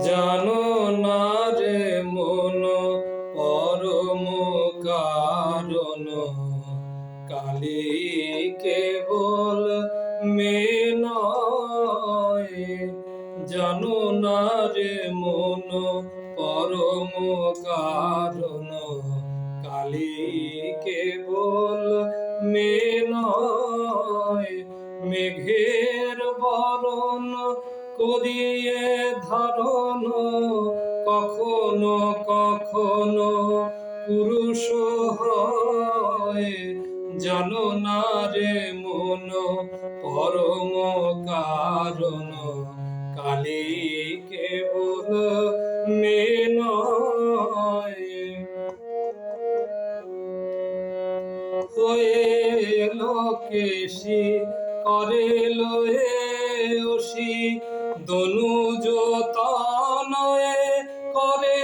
জানো না রে মন পরম কারণ, কালী কেবল মেয়ে নয়। জানো না রে মন পরম কারণ, কালী কেবল মেয়ে নয়। মেঘের বরণ করিয়ে ধারণ, কখনো কখনো পুরুষ হয়। জানো না রে মন পরম কারণ, কালী কেবল মেয়ে নয়। হয়ে লোকেশি করে লয়ে অসি, দনুজ তনয়ে করে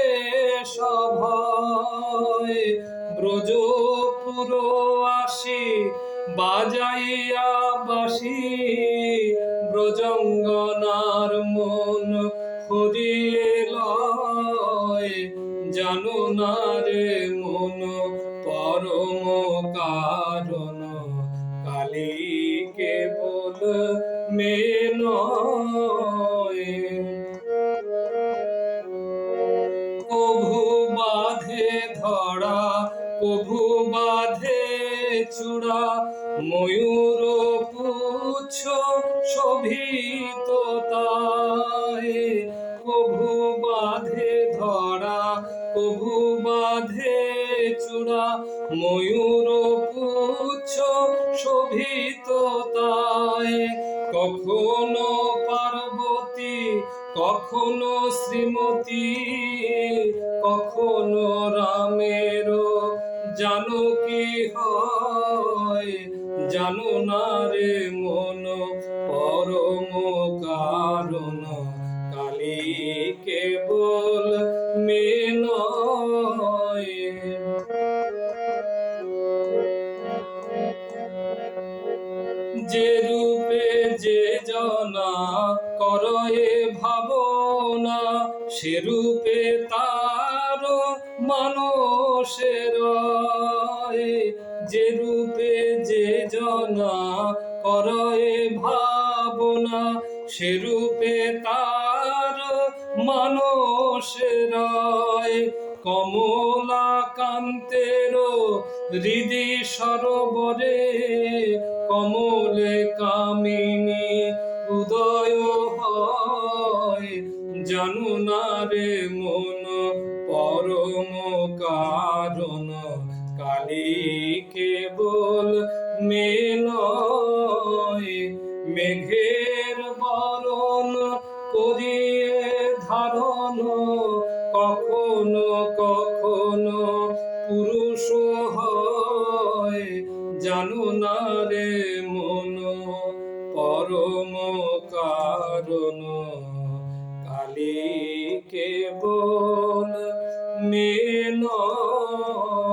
সভয়। ব্রজপুর আসি বাজাইয়া বাসি, ব্রজঙ্গনার মন হরিয়ে লয়। জানো না রে মন পরম কারণ, কালী কেবল মেয়ে নয়। কভু বাঁধে ধরা কভু বাঁধে চূড়া, ময়ূর পুচ্ছ শোভিত তাই। কভু বাঁধে ধরা কভু বাঁধে চূড়া, ময়ূর পুচ্ছ শোভিত তাই। কখনো পার্বতী কখনো শ্রীমতী, কখনো রামের জানকী হয়। জানো না রে মন পরম কারণ, কালী কেবল মেয়ে নয়। যে রূপে যে জনা করয়ে ভাবনা, সে রূপে তার মানুষের। যে রূপে যে জনা করয়ে ভাবনা, সে রূপে তার মানুষের। কমলা কান্তের হৃদি সরোবরে, কমলে কামিনী উদয় হয়। জানো না রে মন পরম কারণ, কালী কেবল মেয়ে নয়। মেঘের বরণ করিয়ে ধারণ, কখনো কখনো পুরুষ হয়। জানো না রে মন পরম কারণ, কালী কেবল মেয়ে নয়।